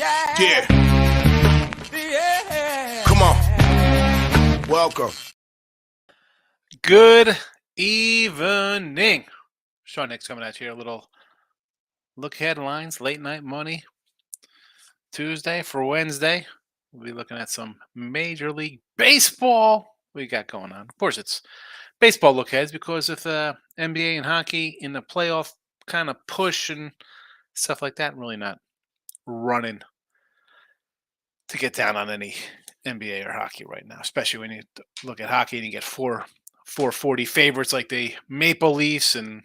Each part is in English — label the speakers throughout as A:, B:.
A: Yeah. Come on. Welcome.
B: Good evening. Sean Nick's coming at you. A little look headlines, late night money. Tuesday for Wednesday. We'll be looking at some Major League Baseball we got going on. Of course, it's baseball look heads because of the NBA and hockey in the playoff kind of push and stuff like that. Really not running to get down on any NBA or hockey right now, especially when you look at hockey and you get 440 favorites like the Maple Leafs and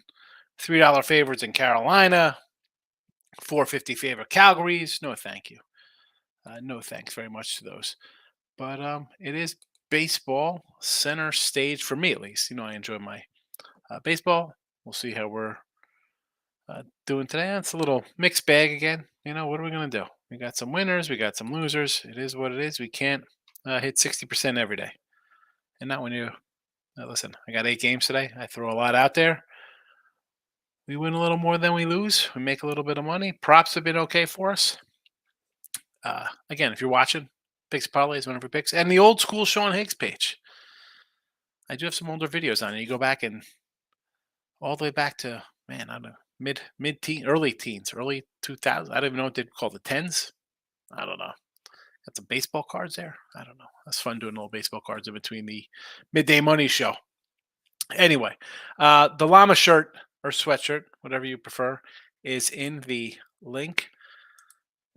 B: $3 favorites in Carolina, 450 favorite Calgary's. No, thank you. No thanks very much to those. But it is baseball center stage for me, at least. You know, I enjoy my baseball. We'll see how we're doing today. It's a little mixed bag again. You know, what are we going to do? We got some winners, we got some losers. It is what it is. We can't hit 60% every day. And not when you listen, I got 8 games today. I throw a lot out there. We win a little more than we lose. We make a little bit of money. Props have been okay for us. Again, if you're watching, picks parlays, whenever picks, and the old school Sean Higgs page. I do have some older videos on it. You go back and all the way back to I don't know, mid teen, early teens, early 2000s. I don't even know what they'd call the tens. I don't know. Got some baseball cards there. I don't know. That's fun doing little baseball cards in between the midday money show. Anyway, the llama shirt or sweatshirt, whatever you prefer, is in the link.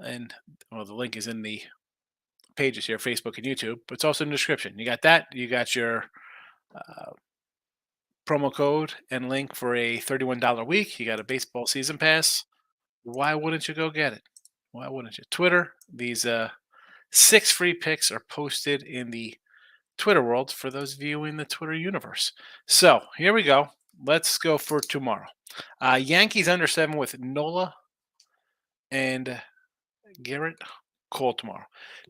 B: And well, the link is in the pages here, Facebook and YouTube, but it's also in the description. You got that. You got your promo code and link for a $31 week. You got a baseball season pass. Why wouldn't you go get it? Why wouldn't you? Twitter, these 6 free picks are posted in the Twitter world for those of you in the Twitter universe. So here we go. Let's go for tomorrow. Yankees under 7 with Nola and Garrett Cole tomorrow.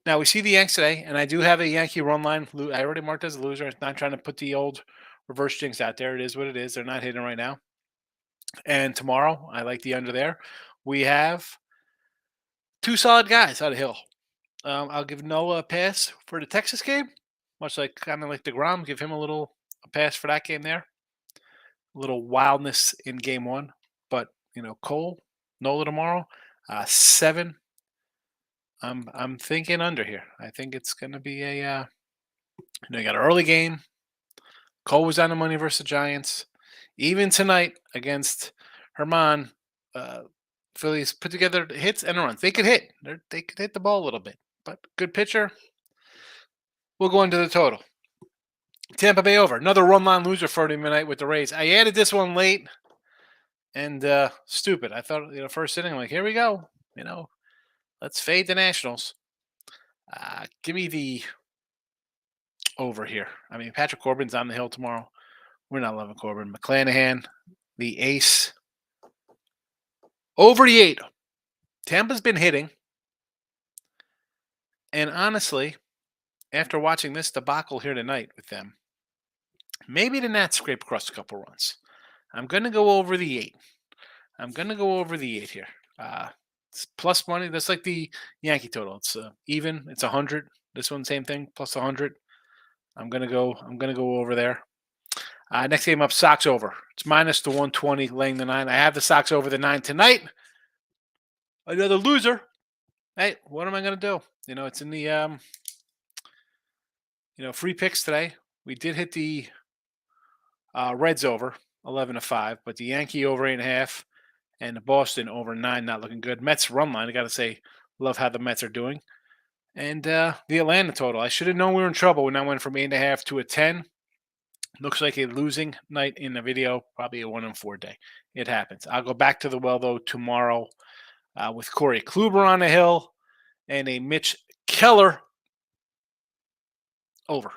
B: Now we see the Yanks today, and I do have a Yankee run line. I already marked as a loser. It's not trying to put the old reverse jinx out there. It is what it is. They're not hitting right now. And tomorrow, I like the under there. We have 2 solid guys out of Hill. I'll give Noah a pass for the Texas game, much like kind of like DeGrom. Give him a pass for that game there. A little wildness in game 1, but Cole, Nola tomorrow, 7. I'm thinking under here. I think it's going to be a you got an early game. Cole was on the money versus the Giants. Even tonight against Herman, Phillies put together hits and runs. They could hit. They could hit the ball a little bit, but good pitcher. We'll go into the total. Tampa Bay over. Another run-line loser for tonight with the Rays. I added this one late and stupid. I thought, first inning, I'm like, here we go. Let's fade the Nationals. Give me the over here. I mean, Patrick Corbin's on the hill tomorrow. We're not loving Corbin. McClanahan, the ace. Over the 8. Tampa's been hitting. And honestly, after watching this debacle here tonight with them, maybe the Nats scrape across a couple runs. I'm going to go over the 8. I'm going to go over the 8 here. It's plus money. That's like the Yankee total. It's even. It's 100. This one, same thing, plus 100. I'm gonna go over there. Next game up, Sox over. It's minus the 120, laying the 9. I have the Sox over the 9 tonight. Another loser. Hey, what am I gonna do? It's in the free picks today. We did hit the Reds over 11-5, but the Yankee over 8.5 and the Boston over 9 not looking good. Mets run line. I gotta say, love how the Mets are doing. And the Atlanta total. I should have known we were in trouble when I went from 8.5 to a 10. Looks like a losing night in the video, probably a 1-4 day. It happens. I'll go back to the well, though, tomorrow with Corey Kluber on the hill and a Mitch Keller over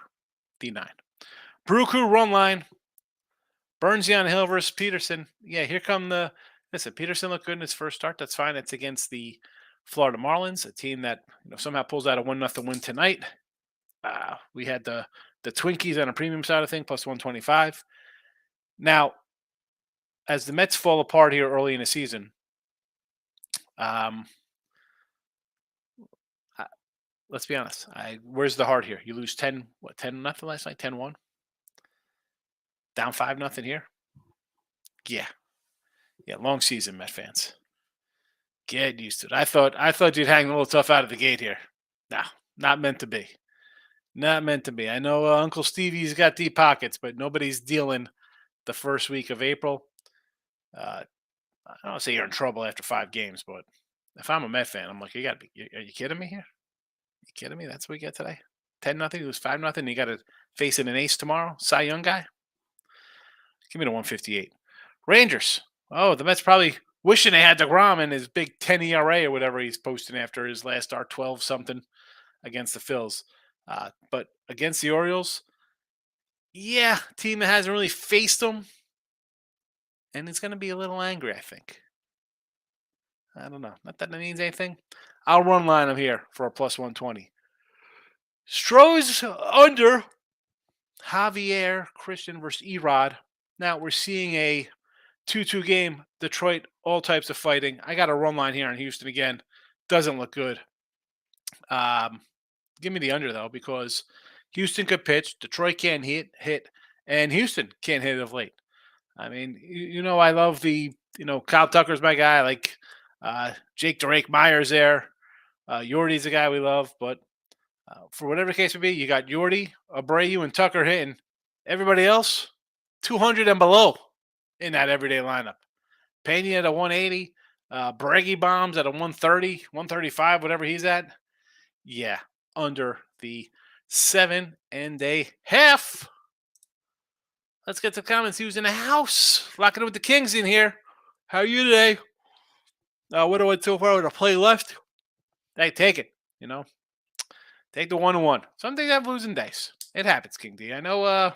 B: the 9. Brew Crew run line. Burnsy on the hill versus Peterson. Yeah, here come the – listen, Peterson looked good in his first start. That's fine. It's against the Florida Marlins, a team that somehow pulls out a 1-0 win tonight. We had the Twinkies on a premium side of things, plus 125. Now, as the Mets fall apart here early in the season, let's be honest. Where's the heart here? You lose 10-0 last night, 10-1, down 5-0 here. Yeah, yeah, long season, Met fans. Get used to it. I thought you'd hang a little tough out of the gate here. No, not meant to be. Not meant to be. I know Uncle Stevie's got deep pockets, but nobody's dealing the first week of April. Uh, I don't say you're in trouble after 5 games, but if I'm a Met fan, I'm like, you got to be. Are you kidding me here? You kidding me? That's what we get today. 10-0. It was 5-0. You got to face an ace tomorrow. Cy Young guy. Give me the 158. Rangers. Oh, the Mets probably wishing they had DeGrom and his big 10 ERA or whatever he's posting after his last start, 12 something against the Phils. But against the Orioles, yeah, team that hasn't really faced them, and it's going to be a little angry, I think. I don't know. Not that it means anything. I'll run line them here for a plus 120. Stroh's under Javier Christian versus Erod. Now we're seeing a 2-2 game. Detroit, all types of fighting. I got a run line here in Houston again. Doesn't look good. Give me the under though, because Houston could pitch, Detroit can't hit, and Houston can't hit of late. I mean, I love Kyle Tucker's my guy. I like Jake Drake Myers there. Yordy's a guy we love, but for whatever the case may be, you got Yordy, Abreu, and Tucker hitting. Everybody else, 200 and below in that everyday lineup. Pena at a 180, Breggy bombs at a 130, 135, whatever he's at. Yeah, under the 7.5. Let's get to comments. He was in the house. Locking it with the Kings in here. How are you today? What do I do for to play left? Hey, take it. Take the 1-1. Some days have losing days. It happens, King D. I know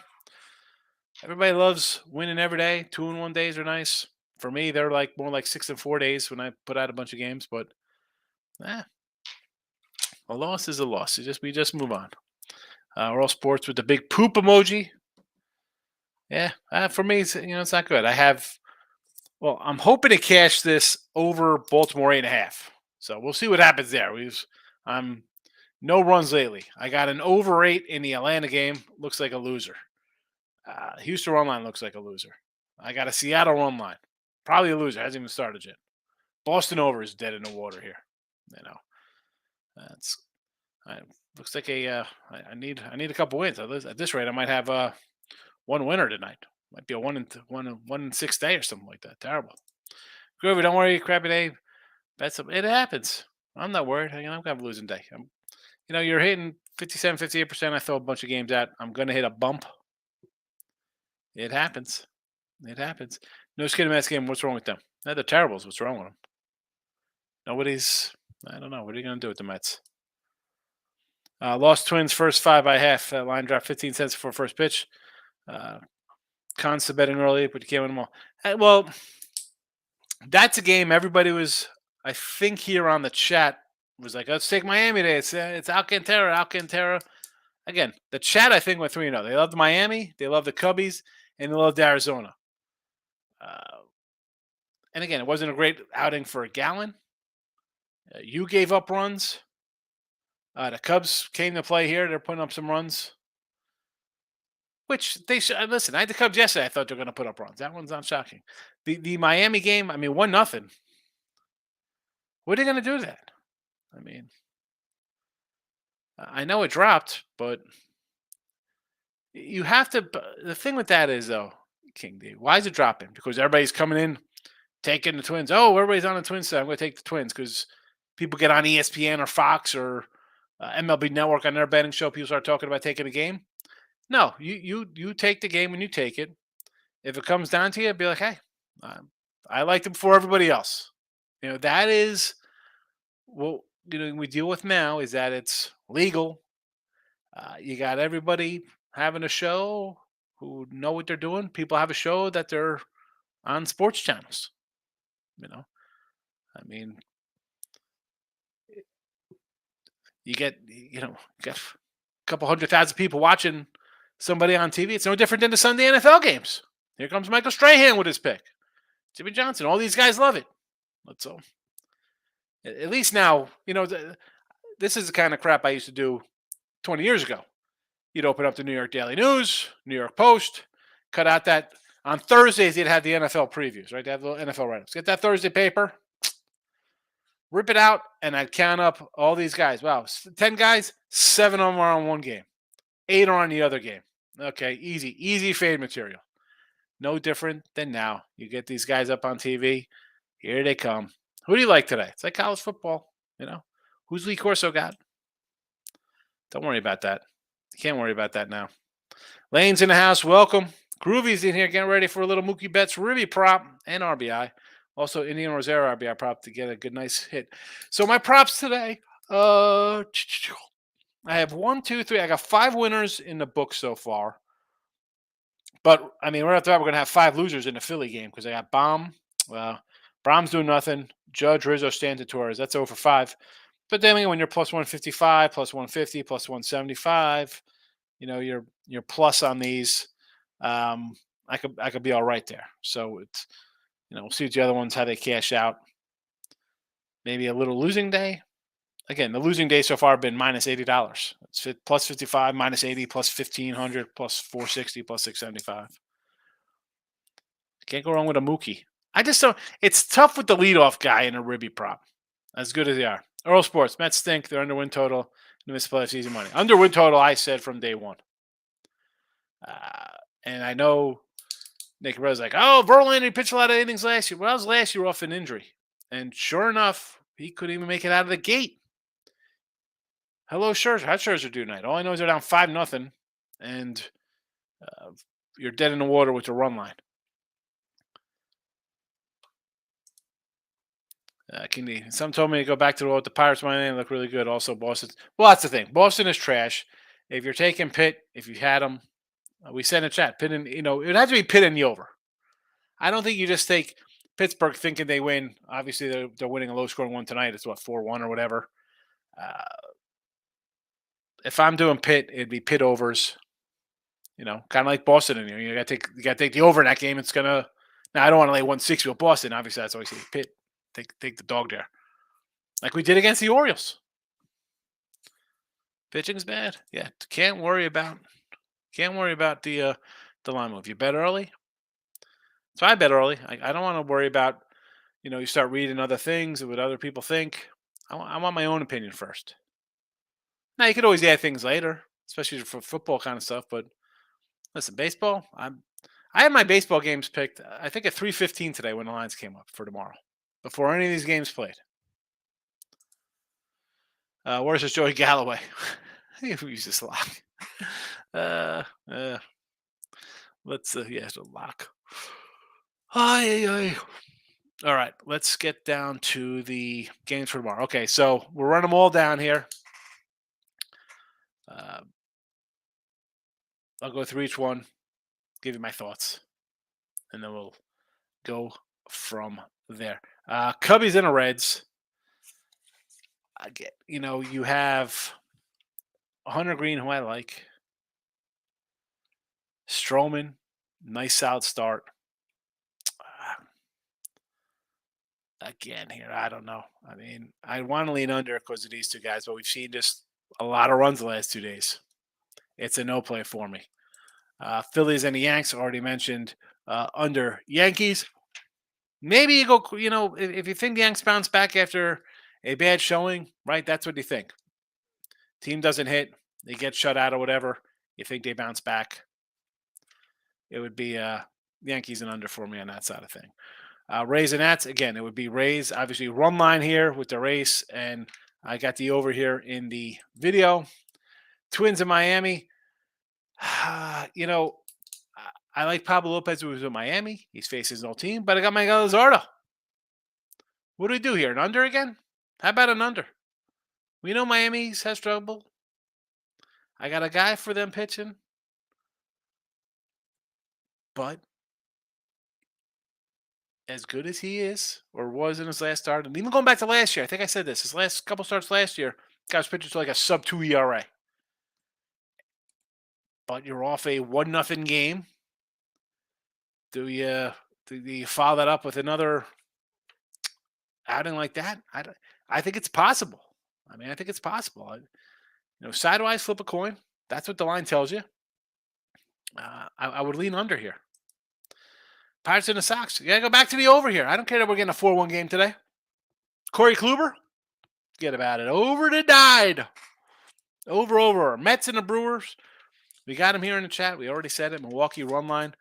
B: everybody loves winning every day. 2-1 days are nice. For me, they're more like 6-4 days when I put out a bunch of games. But a loss is a loss. We just move on. We're all sports with the big poop emoji. Yeah, for me, it's not good. I'm hoping to cash this over Baltimore 8.5. So we'll see what happens there. No runs lately. I got an over 8 in the Atlanta game. Looks like a loser. Houston run line looks like a loser. I got a Seattle run line. Probably a loser. Hasn't even started yet. Boston over is dead in the water here. Looks like I need a couple wins. At this rate, I might have one winner tonight. Might be a 1-6 day or something like that. Terrible. Groovy, don't worry, crappy day. It happens. I'm not worried. I'm gonna have a losing day. You're hitting 57, 58%. I throw a bunch of games out. I'm gonna hit a bump. It happens. It happens. No Skiddy Mets game. What's wrong with them? They're the terribles. What's wrong with them? I don't know. What are you gonna do with the Mets? Lost Twins first 5.5. That line dropped 15 cents for first pitch. Consta betting early, but you can't win them all. Well, that's a game everybody was, I think, here on the chat was like, let's take Miami today. It's Alcantara. Again, the chat, I think, went 3-0. They loved Miami, they loved the Cubbies, and they loved Arizona. And again, it wasn't a great outing for Gallen. You gave up runs. The Cubs came to play here. They're putting up some runs. Which they should listen. I had the Cubs yesterday. I thought they were going to put up runs. That one's not shocking. The Miami game, 1-0. What are they going to do with that? I know it dropped, but you have to. The thing with that is, though, King D, why is it dropping? Because everybody's coming in, taking the Twins. Oh, everybody's on the Twins side. I'm going to take the Twins because people get on ESPN or Fox or MLB Network on their betting show. People start talking about taking a game. No, you take the game and you take it. If it comes down to you, be like, hey, I liked it before everybody else. That is what we deal with now is that it's legal. You got everybody having a show who know what they're doing. People have a show that they're on sports channels. You get a couple 100,000 people watching somebody on TV. It's no different than the Sunday NFL games. Here comes Michael Strahan with his pick. Jimmy Johnson. All these guys love it. That's all. At least now, the this is the kind of crap I used to do 20 years ago. You'd open up the New York Daily News, New York Post, cut out that on Thursdays they'd have the NFL previews, right? They have little NFL write-ups. Get that Thursday paper, rip it out, and I'd count up all these guys. Wow, 10 guys, 7 of them are on one game, 8 are on the other game. Okay, easy fade material. No different than now. You get these guys up on TV. Here they come. Who do you like today? It's like college football, you know. Who's Lee Corso got? Don't worry about that. You can't worry about that now. Lane's in the house. Welcome. Groovy's in here getting ready for a little Mookie Betts Ruby prop and RBI. Also, Indian Rosario RBI prop to get a good, nice hit. So my props today, I have 1, 2, 3. I got 5 winners in the book so far. But, I mean, right after that, we're going to have 5 losers in the Philly game because I got Baum. Brahms doing nothing. Judge, Rizzo, Stanton, Torres. That's over 5. But then when you're plus 155, plus 150, plus 175, you're plus on these. I could be all right there. So it's we'll see what the other ones how they cash out. Maybe a little losing day. Again, the losing day so far have been minus $80. It's plus 55, minus 80, plus 1500, plus 460, plus 675. Can't go wrong with a Mookie. I just don't. It's tough with the leadoff guy in a Ribby prop. As good as they are. Earl Sports, Mets stink. They're under win total. They miss playoff season money. Under win total, I said from day one. And I know Nick Rose like, oh, Verlander pitched a lot of innings last year. Well, that was last year off an injury. And sure enough, he couldn't even make it out of the gate. Hello, Scherzer. How'd Scherzer do tonight? All I know is they're down 5-0, and you're dead in the water with the run line. Some told me to go back to the Pirates money line look really good. Also, Boston. Well, that's the thing. Boston is trash. If you're taking Pitt, if you had them, we said in the chat, Pitt and it would have to be Pitt and the over. I don't think you just take Pittsburgh thinking they win. Obviously, they're winning a low-scoring one tonight. It's 4-1 or whatever. If I'm doing Pitt, it'd be Pitt overs. Kind of like Boston in here. You got to take the over in that game. It's gonna. Now I don't want to lay 160 with Boston. Obviously, that's always Pitt. Take the dog there, like we did against the Orioles. Pitching's bad. Yeah, can't worry about the line move. You bet early. So I bet early. I don't want to worry about you start reading other things and what other people think. I want my own opinion first. Now you could always add things later, especially for football kind of stuff. But listen, baseball. I had my baseball games picked. I think at 3:15 today when the lines came up for tomorrow. Before any of these games played. Where's this Joey Galloway? Who's this lock? Let's it's a lock. All right, let's get down to the games for tomorrow. Okay, so we'll run them all down here. I'll go through each one, give you my thoughts, and then we'll go from there. Cubbies and the Reds. You have Hunter Green, who I like. Stroman, nice solid start. Again, here, I don't know. I mean, I want to lean under because of these two guys, but we've seen just a lot of runs the last 2 days. It's a no play for me. Phillies and the Yanks, already mentioned, under Yankees. Maybe you go, if you think the Yanks bounce back after a bad showing, right? That's what you think. Team doesn't hit, they get shut out or whatever. You think they bounce back. It would be Yankees and under for me on that side of thing. Rays and Nats, again, it would be Rays. Obviously, run line here with the race, and I got the over here in the video. Twins in Miami. I like Pablo Lopez, who was in Miami. He's facing his old team, but I got my guy Luzardo. What do we do here? An under again? How about an under? We know Miami has trouble. I got a guy for them pitching. But as good as he is, or was in his last start, and even going back to last year, I think I said this, his last couple starts last year, guy was pitching to like a sub-2 ERA. But you're off a 1-0 game. Do you follow that up with another outing like that? I think it's possible. I mean, I think it's possible. Sidewise flip a coin. That's what the line tells you. I would lean under here. Pirates and the Sox. You got to go back to the over here. I don't care that we're getting a 4-1 game today. Corey Kluber, get about it. Over to died. Over. Mets and the Brewers. We got him here in the chat. We already said it. Milwaukee run line.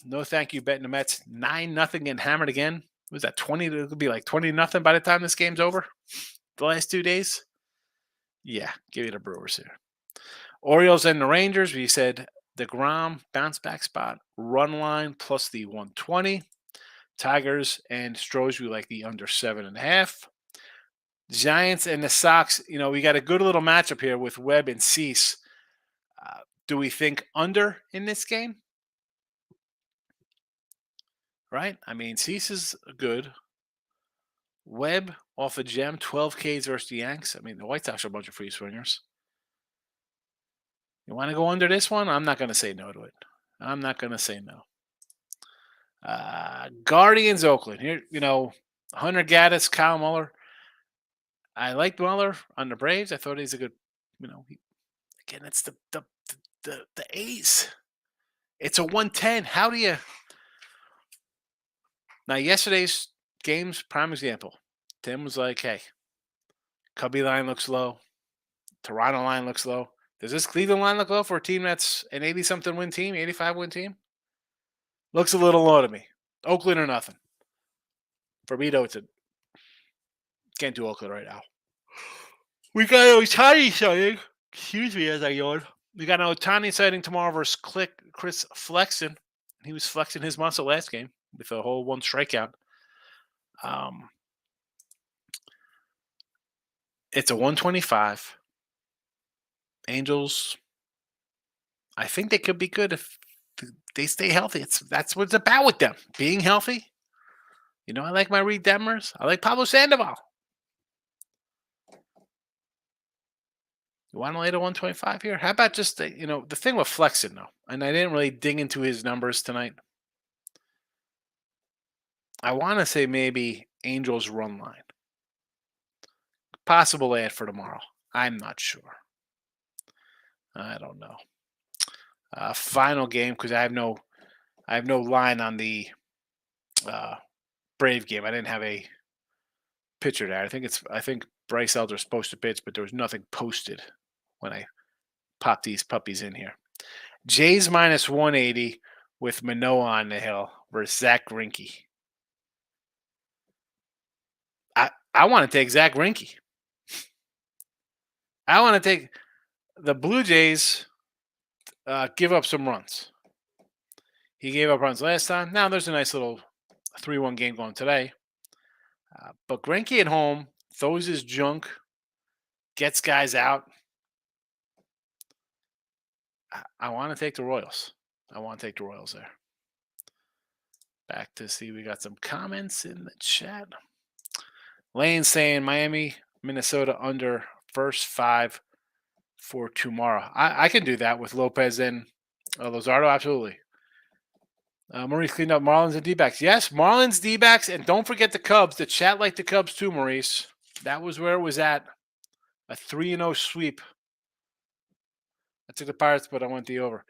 B: No thank you betting the Mets. 9-0 getting hammered again. Was that 20? It could be like 20-0 by the time this game's over. The last 2 days. Yeah, give you the Brewers here. Orioles and the Rangers. We said DeGrom bounce back spot. Run line plus the 120. Tigers and Stros, we like the under 7.5. Giants and the Sox. We got a good little matchup here with Webb and Cease. Do we think under in this game? Right? I mean, Cease is good. Webb off a gem, 12 Ks versus the Yanks. I mean, the White Sox are a bunch of free swingers. You want to go under this one? I'm not going to say no to it. I'm not going to say no. Guardians, Oakland. Here, Hunter Gaddis, Kyle Muller. I like Muller on the Braves. I thought he's a good, again, it's the A's. It's a 110. How do you? Now, yesterday's game's prime example. Tim was like, hey, Cubby line looks low. Toronto line looks low. Does this Cleveland line look low for a team that's an 80-something win team, 85-win team? Looks a little low to me. Oakland or nothing. For me, though, can't do Oakland right now. We got Ohtani sighting. Excuse me as I yawn. We got an Ohtani sighting tomorrow versus Chris Flexen. He was flexing his muscle last game with a whole 1 strikeout. It's a 125. Angels, I think they could be good if they stay healthy. That's what it's about with them, being healthy. I like my Reed Demers. I like Pablo Sandoval. You want to lay to 125 here? How about just, the thing with Flexen, though, and I didn't really dig into his numbers tonight. I want to say maybe Angels run line. Possible ad for tomorrow. I'm not sure. I don't know. Final game, because I have no line on the Brave game. I didn't have a pitcher there. I think Bryce Elder's supposed to pitch, but there was nothing posted when I popped these puppies in here. Jays minus 180 with Manoah on the hill versus Zach Greinke. I want to take Zach Greinke. I want to take the Blue Jays. Give up some runs. He gave up runs last time. Now there's a nice little 3-1 game going today. But Greinke at home throws his junk, gets guys out. I want to take the Royals. There. Back to see, we got some comments in the chat. Lane saying Miami, Minnesota under first 5 for tomorrow. I can do that with Lopez and Luzardo. Absolutely. Maurice cleaned up Marlins and D-backs. Yes, Marlins, D-backs, and don't forget the Cubs. The chat liked the Cubs too, Maurice. That was where it was at. A 3-0 sweep. I took the Pirates, but I went the over.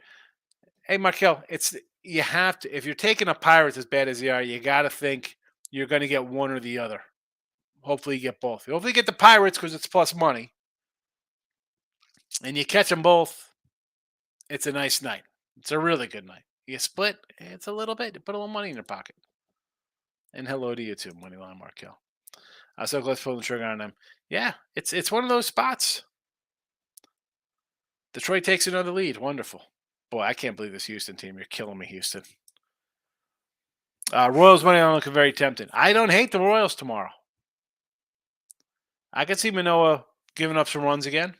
B: Hey, Markel, you have to, if you're taking a Pirates as bad as they are, you got to think you're going to get one or the other. Hopefully you get both. Hopefully you get the Pirates because it's plus money. And you catch them both, it's a nice night. It's a really good night. You split, it's a little bit. You put a little money in your pocket. And hello to you too, Moneyline Markel. So let's pull the trigger on them. Yeah, it's one of those spots. Detroit takes another lead. Wonderful. Boy, I can't believe this Houston team. You're killing me, Houston. Royals money line looking very tempting. I don't hate the Royals tomorrow. I could see Manoah giving up some runs again.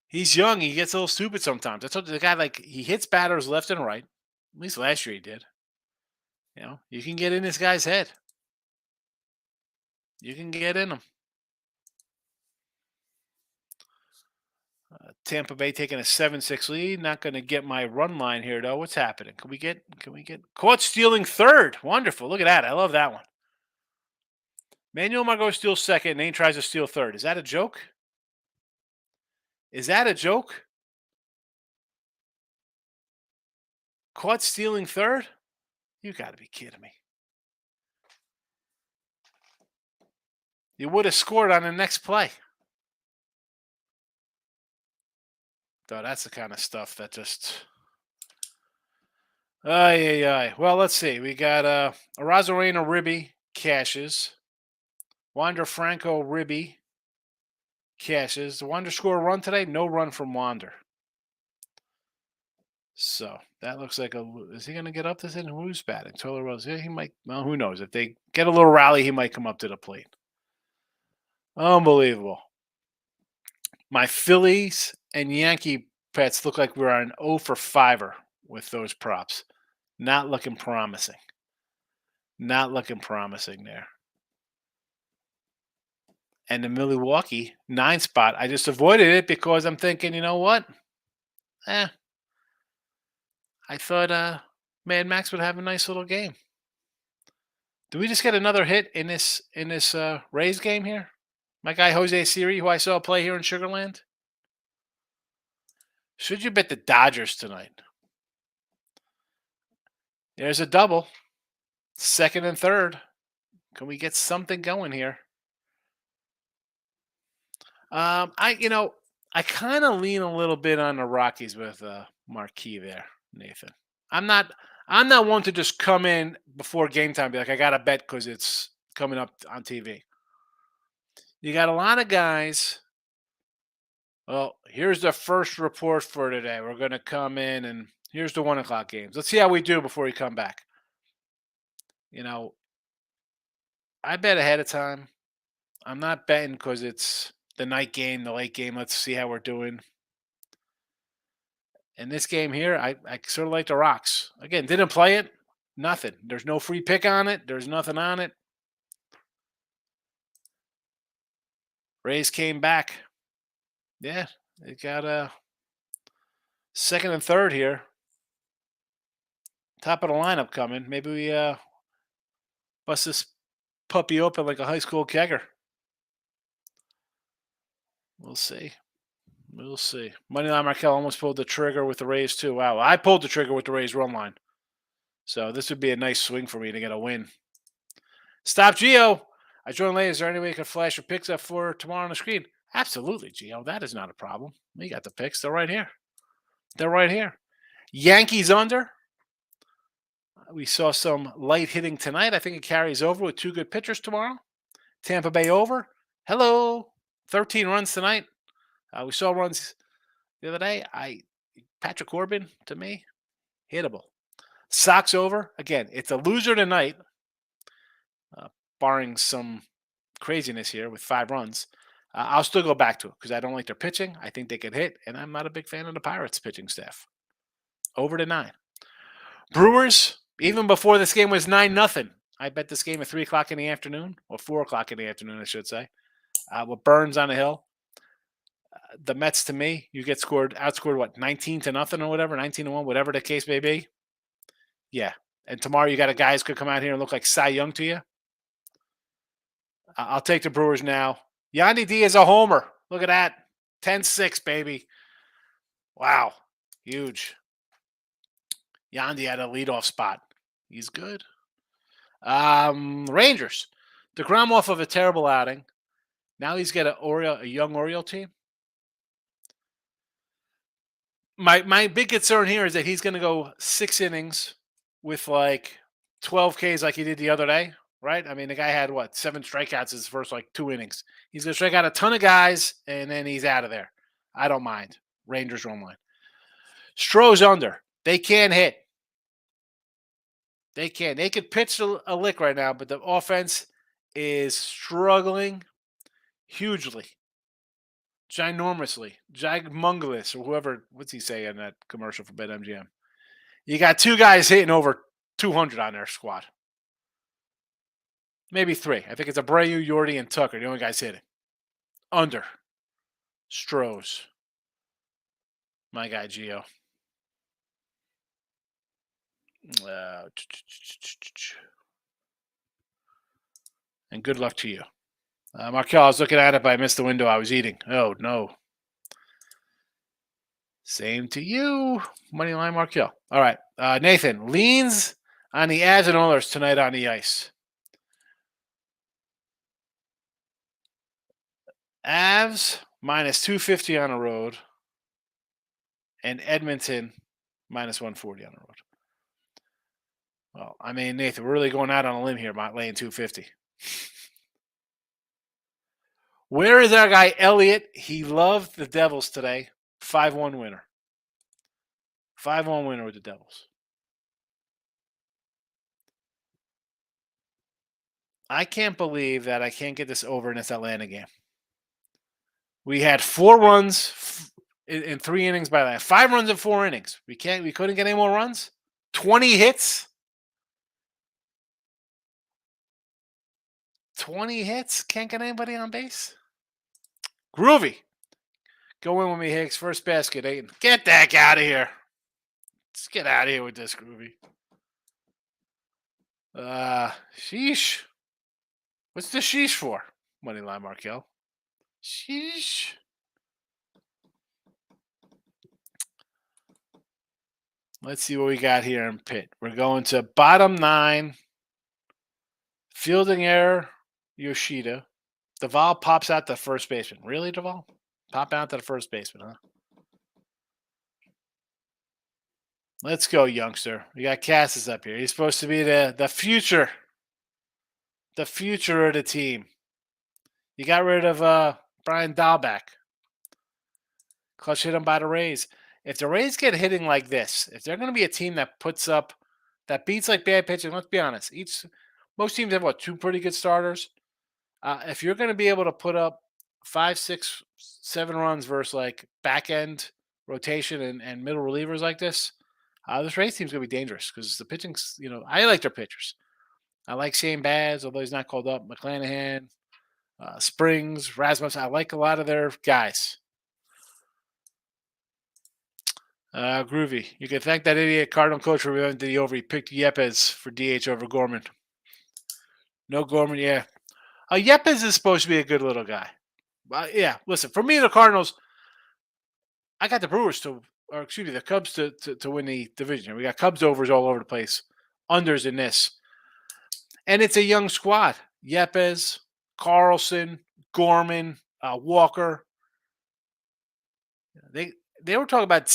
B: He's young. He gets a little stupid sometimes. I told you the guy, he hits batters left and right. At least last year he did. You can get in this guy's head. You can get in him. Tampa Bay taking a 7-6 lead. Not going to get my run line here, though. What's happening? Can we get caught stealing third? Wonderful. Look at that. I love that one. Manuel Margot steals second. Nate tries to steal third. Is that a joke? Is that a joke? Caught stealing third? You got to be kidding me. You would have scored on the next play. Though that's the kind of stuff that just. Ay, ay, ay. Well, let's see. We got Arazarena Ribby cashes. Wander Franco Ribby cashes. The Wander score a run today? No run from Wander. So that looks like a. Is he going to get up this inning? Who's batting? Toller Rose. Yeah, he might. Well, who knows? If they get a little rally, he might come up to the plate. Unbelievable. My Phillies and Yankee bets look like we're on 0 for 5 with those props. Not looking promising. Not looking promising there. And the Milwaukee 9 spot, I just avoided it because I'm thinking, you know what? I thought Mad Max would have a nice little game. Do we just get another hit in this Rays game here? My guy Jose Siri, who I saw play here in Sugarland. Should you bet the Dodgers tonight? There's a double. Second and third. Can we get something going here? I kind of lean a little bit on the Rockies with Marquis there, Nathan. I'm not one to just come in before game time and be like, I got to bet because it's coming up on TV. You got a lot of guys. Well, here's the first report for today. We're going to come in and here's the 1 o'clock games. Let's see how we do before we come back. I bet ahead of time. I'm not betting because it's the night game, the late game. Let's see how we're doing. In this game here, I sort of like the Rocks. Again, didn't play it. Nothing. There's no free pick on it. There's nothing on it. Rays came back. Yeah, they got a second and third here. Top of the lineup coming. Maybe we bust this puppy open like a high school kegger. We'll see. We'll see. Moneyline Markel almost pulled the trigger with the Rays too. Wow, I pulled the trigger with the Rays run line. So this would be a nice swing for me to get a win. Stop, Gio. I joined late. Is there any way you can flash your picks up for tomorrow on the screen? Absolutely, Gio. That is not a problem. We got the picks. They're right here. They're right here. Yankees under. We saw some light hitting tonight. I think it carries over with 2 good pitchers tomorrow. Tampa Bay over. Hello. 13 runs tonight. We saw runs the other day. Patrick Corbin, to me, hittable. Sox over. Again, it's a loser tonight, barring some craziness here with 5 runs. I'll still go back to it because I don't like their pitching. I think they can hit, and I'm not a big fan of the Pirates pitching staff. Over to 9. Brewers, even before this game was 9-0. I bet this game at 3 o'clock in the afternoon, or 4 o'clock in the afternoon, I should say. With Burns on the hill. The Mets, to me, you get outscored, what, 19-0 or whatever, 19-1, whatever the case may be. Yeah. And tomorrow you got a guy who's going to come out here and look like Cy Young to you. I'll take the Brewers now. Yandy Diaz a homer. Look at that. 10-6, baby. Wow. Huge. Yandy had a leadoff spot. He's good. Rangers. DeGrom off of a terrible outing. Now he's got a young Oriole team. My big concern here is that he's going to go 6 innings with like 12 Ks like he did the other day, right? I mean, the guy had, 7 strikeouts his first 2 innings. He's going to strike out a ton of guys, and then he's out of there. I don't mind. Rangers run line. Stroh's under. They can't hit. They can. They could pitch a lick right now, but the offense is struggling hugely. Ginormously. Gigmungus, or whoever, what's he say in that commercial for BetMGM? You got 2 guys hitting over 200 on their squad. Maybe 3. I think it's Abreu, Yordi, and Tucker, the only guys hitting. Under. Strohs. My guy, Gio. And good luck to you. Markel, I was looking at it, but I missed the window I was eating. Oh, no. Same to you. Moneyline Markel. All right. Nathan, leans on the Avs and Oilers tonight on the ice. Avs minus 250 on the road. And Edmonton minus 140 on the road. Well, I mean, Nathan, we're really going out on a limb here about laying 250. Where is our guy, Elliott? He loved the Devils today. 5-1 winner. 5-1 winner with the Devils. I can't believe that I can't get this over in this Atlanta game. We had 4 runs in 3 innings by that. 5 runs in 4 innings. We couldn't get any more runs. 20 hits. 20 hits. Can't get anybody on base. Groovy. Go in with me, Hicks. First basket, Aiton. Get that guy out of here. Let's get out of here with this, Groovy. Sheesh. What's the sheesh for? Moneyline Markel. Sheesh. Let's see what we got here in Pitt. We're going to bottom 9. Fielding error, Yoshida. Duvall pops out the first baseman. Really, Duvall? Pop out to the first baseman, huh? Let's go, youngster. We got Cassis up here. He's supposed to be the future. The future of the team. You got rid of Brian Dahlback. Clutch hit him by the Rays. If the Rays get hitting like this, if they're going to be a team that puts up, that beats like bad pitching, let's be honest. Most teams have, 2 pretty good starters? If you're going to be able to put up 5, 6, 7 runs versus like back end rotation and middle relievers like this Rays team's going to be dangerous because the pitching's, I like their pitchers. I like Shane Baz, although he's not called up. McClanahan, Springs, Rasmus. I like a lot of their guys. Groovy. You can thank that idiot Cardinal coach for going to the over. He picked Yepes for DH over Gorman. No Gorman, yeah. Yepes is supposed to be a good little guy. Yeah, listen, for me, the Cardinals, I got the Brewers the Cubs to win the division. We got Cubs overs all over the place, unders in this. And it's a young squad. Yepes, Carlson, Gorman, Walker. They were talking about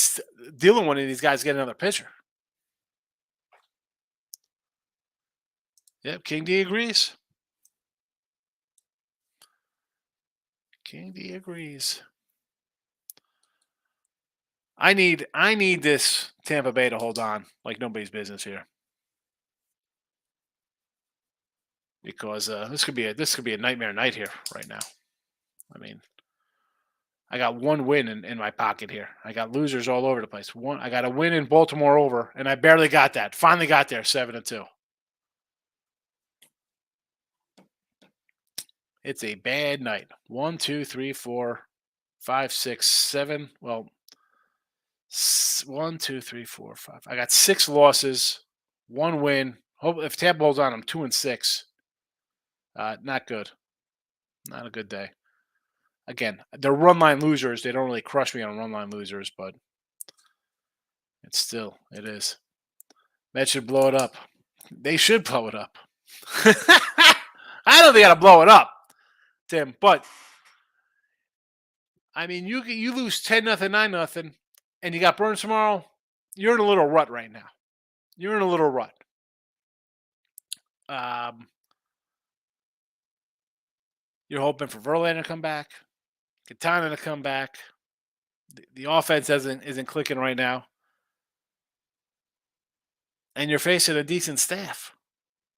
B: dealing one of these guys get another pitcher. Yep, King D agrees. King D agrees. I need this Tampa Bay to hold on like nobody's business here. Because this could be a nightmare night here right now. I mean, I got 1 win in my pocket here. I got losers all over the place. I got a win in Baltimore over, and I barely got that. Finally got there, 7-2. It's a bad night. 1, 2, 3, 4, 5, 6, 7. Well, 1, 2, 3, 4, 5. I got 6 losses, 1 win. Hope if Tampa holds on, I'm 2-6. Not good. Not a good day. Again, they're run line losers. They don't really crush me on run line losers, but it is. Mets should blow it up. They should blow it up. I don't think they got to blow it up, Tim, but I mean, you lose 10-0, 9-0, and you got Burns tomorrow. You're in a little rut right now. You're in a little rut. You're hoping for Verlander to come back, Katana to come back. The offense isn't clicking right now, and you're facing a decent staff.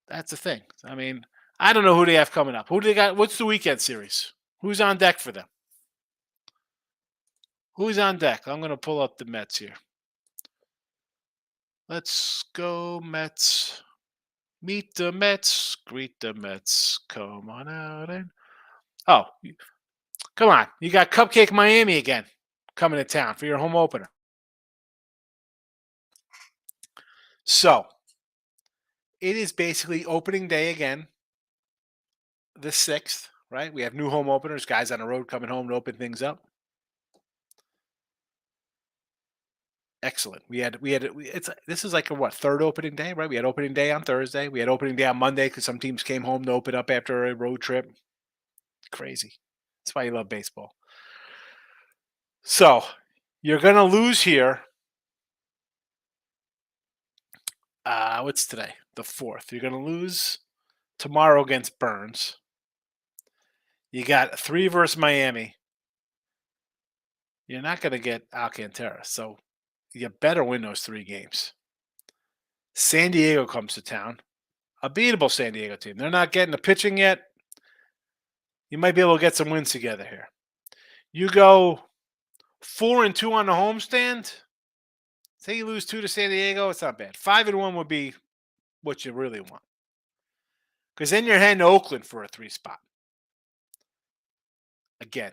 B: That's the thing. I mean, I don't know who they have coming up. Who do they got? What's the weekend series? Who's on deck for them? Who's on deck? I'm going to pull up the Mets here. Let's go, Mets. Meet the Mets. Greet the Mets. Come on out. Oh, come on. You got Cupcake Miami again coming to town for your home opener. So, it is basically opening day again. the 6th, right? We have new home openers, guys on the road coming home to open things up. Excellent. This is like a what, third opening day, right? We had opening day on Thursday. We had opening day on Monday because some teams came home to open up after a road trip. Crazy. That's why you love baseball. So you're gonna lose here. What's today? The 4th. You're gonna lose tomorrow against Burns. You got 3 versus Miami. You're not gonna get Alcantara, so you better win those 3 games. San Diego comes to town. A beatable San Diego team. They're not getting the pitching yet. You might be able to get some wins together here. You go 4-2 on the homestand. Say you lose 2 to San Diego, it's not bad. 5-1 would be what you really want. Because then you're heading to Oakland for a 3 spot. Again.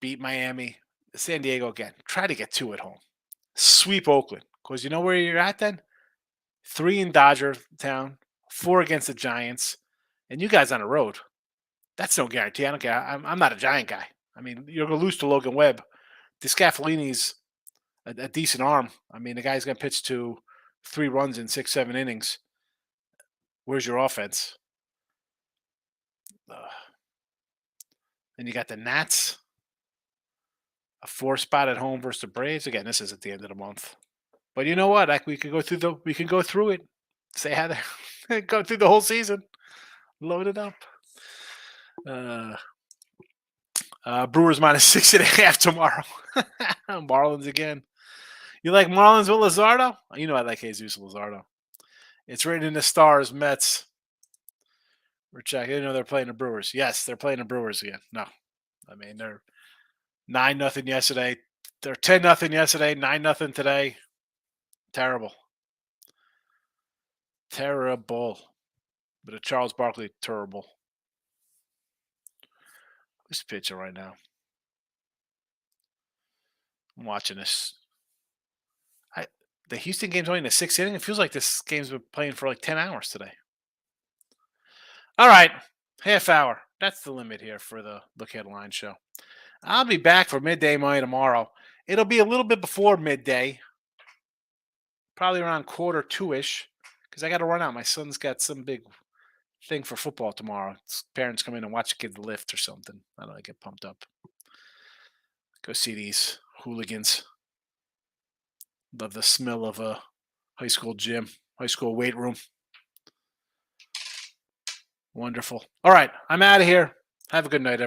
B: Beat Miami. San Diego again. Try to get 2 at home. Sweep Oakland. Because you know where you're at then? 3 in Dodger Town. 4 against the Giants. And you guys on the road. That's no guarantee. I don't care. I'm not a Giant guy. I mean, you're going to lose to Logan Webb. DeScaffolini's a decent arm. I mean, the guy's going to pitch to 3 runs in 6-7 innings. Where's your offense? Then you got the Nats. A 4 spot at home versus the Braves. Again, this is at the end of the month. But you know what? Like we can go through it. Say how they go through the whole season. Load it up. Brewers -6.5 tomorrow. Marlins again. You like Marlins with Luzardo? You know I like Jesus Luzardo. It's written in the stars, Mets. We're checking. You know they're playing the Brewers. Yes, they're playing the Brewers again. No. I mean, they're 9-0 yesterday. They're 10-0 yesterday, 9-0 today. Terrible. Terrible. But a Charles Barkley, terrible. Who's pitching right now? I'm watching this. The Houston game's only in the 6th inning. It feels like this game's been playing for like 10 hours today. All right. Half hour. That's the limit here for the Look Headline show. I'll be back for midday money tomorrow. It'll be a little bit before midday. Probably around 1:45-ish. Because I got to run out. My son's got some big thing for football tomorrow. His parents come in and watch the kids lift or something. I don't know, I get pumped up. Go see these hooligans. Love the smell of a high school gym, high school weight room. Wonderful. All right, I'm out of here. Have a good night, everyone.